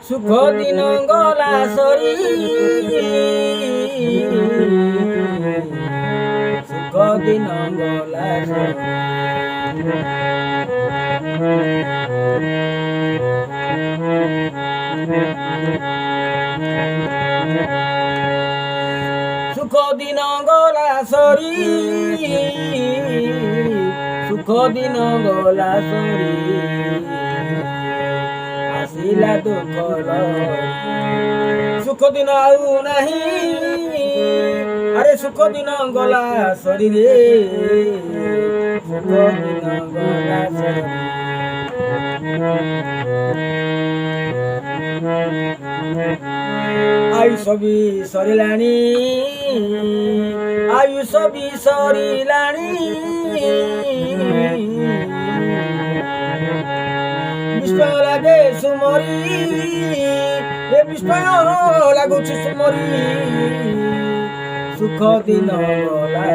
সুখ দিন গলা সরি সুখ দিন গলা সরি সুখ দিন গলা সরি সুখ দিন গলা সরি আসিলা দুঃখ সুখ দিন আউ নাহি আরে সুখ দিন গলা সরি রে সুখ দিন গলা সরি আয়ুষ বি সরিলানি আয়ুষ বি সরিলানি বিস্ময় লাগে সুমরি এ বিস্ময় লাগুছি সুমরি সুখ দিন গলা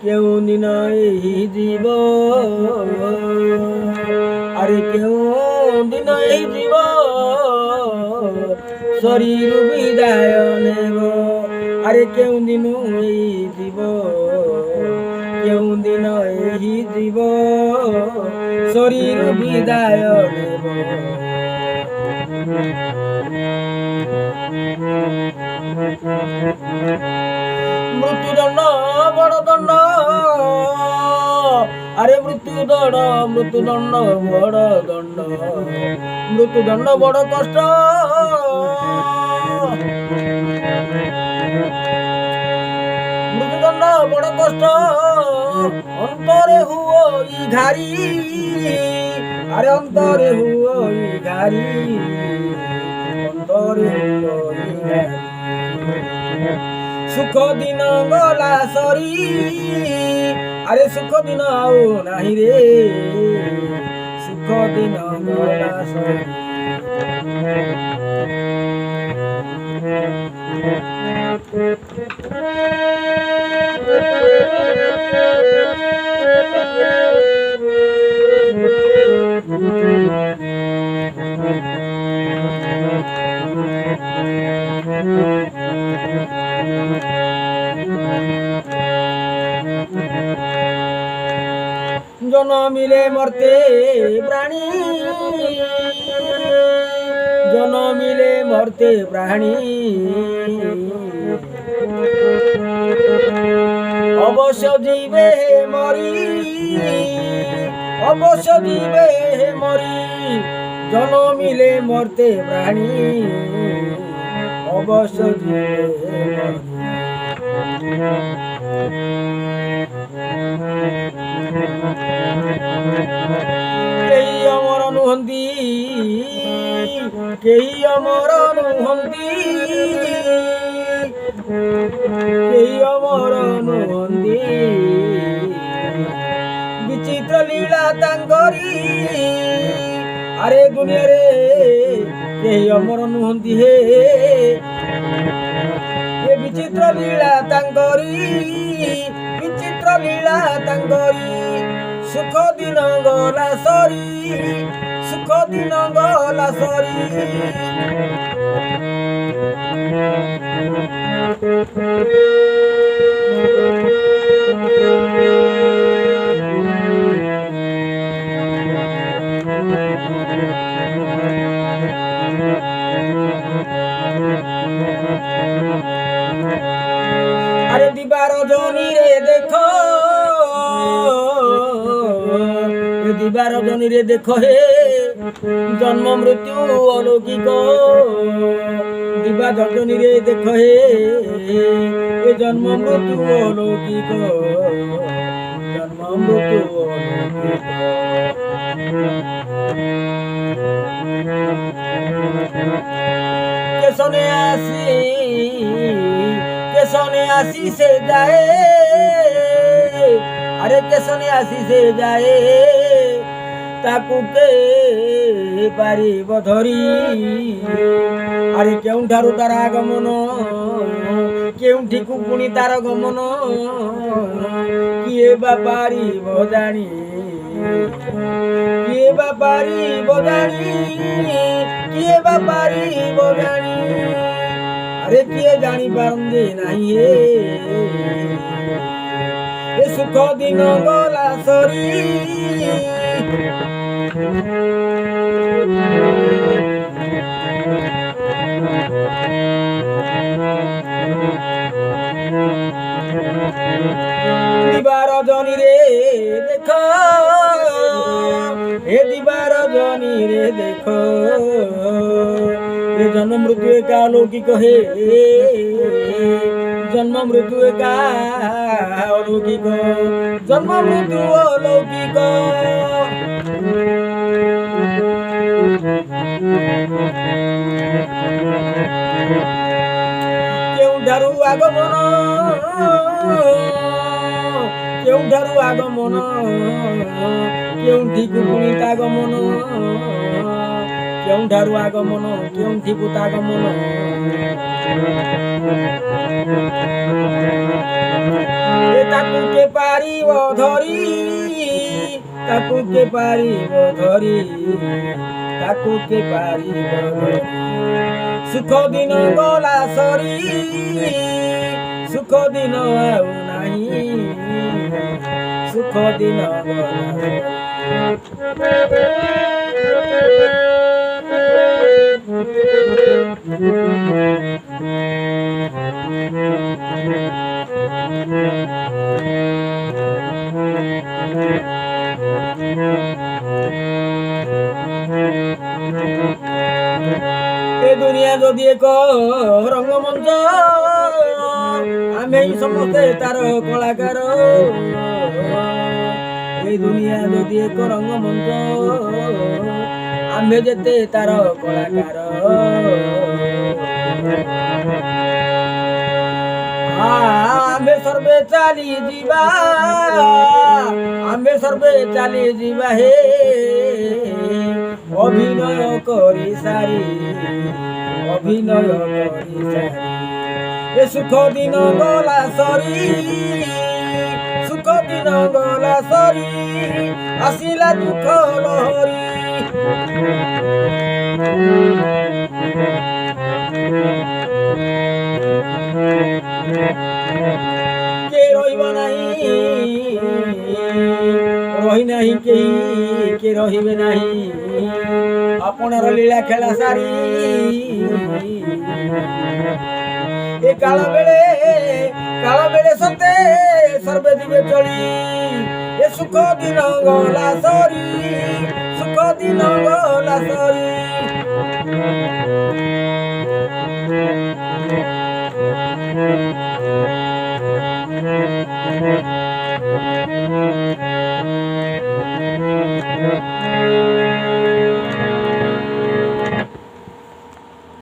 কেউ দিন এই জীব আরে কেউ দিন এই জীব শরীর বিদায় নেব আরে কেউ দিন এই জীব কেউ দিন এই জীব শরীর বিদায় নেব মৃত্যুদণ্ড বড় দণ্ড আরে মৃত্যুদণ্ড বড় দণ্ড মৃত্যুদণ্ড বড় কষ্ট মৃত্যুদণ্ড বড় কষ্ট অন্তরে হুও ই ঘারি আরে অন্তরে হুও ই ঘারি অন্তরে হুও ই ঘারি সুখ দিন গলা সরি আরে সুখ দিন আউ নাহি রে সুখ দিন গলা সরি জনমিলে মরতে প্রাণী জনমিলে মরতে প্রাণী অবশ্য জীবে মরি অবশ্য জীবে মরি জনমিলে মরতে প্রাণী অবশ্য জীবে কেহি অমর নুহন্তি কেহি অমর নুহন্তি কেহি অমর নুহন্তি বিচিত্র লীলা তাঙ্করি আরে দুনিয়ারে কেহি অমর নুহন্তি হে বিচিত্র লীলা তাঙ্করি বিচিত্র লীলা তাঙ্করি সুখ দিন গলা সরি সুখ দিন গলা সরি আরে দিবা রজনী রে দেখো দিবা রজনী রে দেখো হে জন্ম মৃত্যু অলৌকিক দিবা রজনী রে দেখো হে জন্ম মৃত্যু অলৌকিক জন্ম মৃত্যু অলৌকিক কেশনে আসি সে যায় আরে কেশনে আসি সে যায় তাকু কে পারিব ধরি আরে কেউঠাରୁ ତାର আগমନ କେଉଁଠିକୁ ପୁଣି ତାର ଗମନ କିଏ ବା ପାରିବ ଜାଣି କିଏ ବା ପାରିବ ଜାଣି କିଏ ବା ପାରିବ ଜାଣି আরে কিয়ে জানি পারন্দে নাই এ সুখ দিন গলা সরি দিবা রজনী রে দেখ এ দিবা রজনী রে দেখ জন্ম মৃত্যু একা অলৌকিক হে জন্ম মৃত্যু একা অলৌকিক জন্ম মৃত্যু অলৌকিক কেউঠাରୁ আগমন কেউঠাରୁ আগমন কেউঠিକୁ ପୁଣି ତା ଗମନ কেউঠাରୁ আগমন কেউঠিକୁ ତା গমନ তাকু কে পারিব ধরি তাকু কে পারিব ধরি তাকু কে পারিব ধরি সুখ দিন গলা সরি সুখ দিন আউ নাহি সুখ দিন গলা এ দুনিয়া যদি এক রঙ্গমঞ্চ আমি সমস্তে তার কলাকার এই দুনিয়া যদি এক রঙ্গমঞ্চ আমি যেতে তার কলাকার आम्बे सर्वे चाली जीवा आम्बे सर्वे चाली जीवा हे अभिनय करी सारी अभिनय करी सारी ए सुख दिन गला सरी सुख दिन गला सरी आसिला दुख लहरी কে রহিব নাই রহি নাই কে রহিবে নাই আপনার লীলা খেলা সারি এ কাল বেড়ে সতে সর্বে দিবে চলি এ সুখ দিন গলা সরি সুখ দিন গলা সরি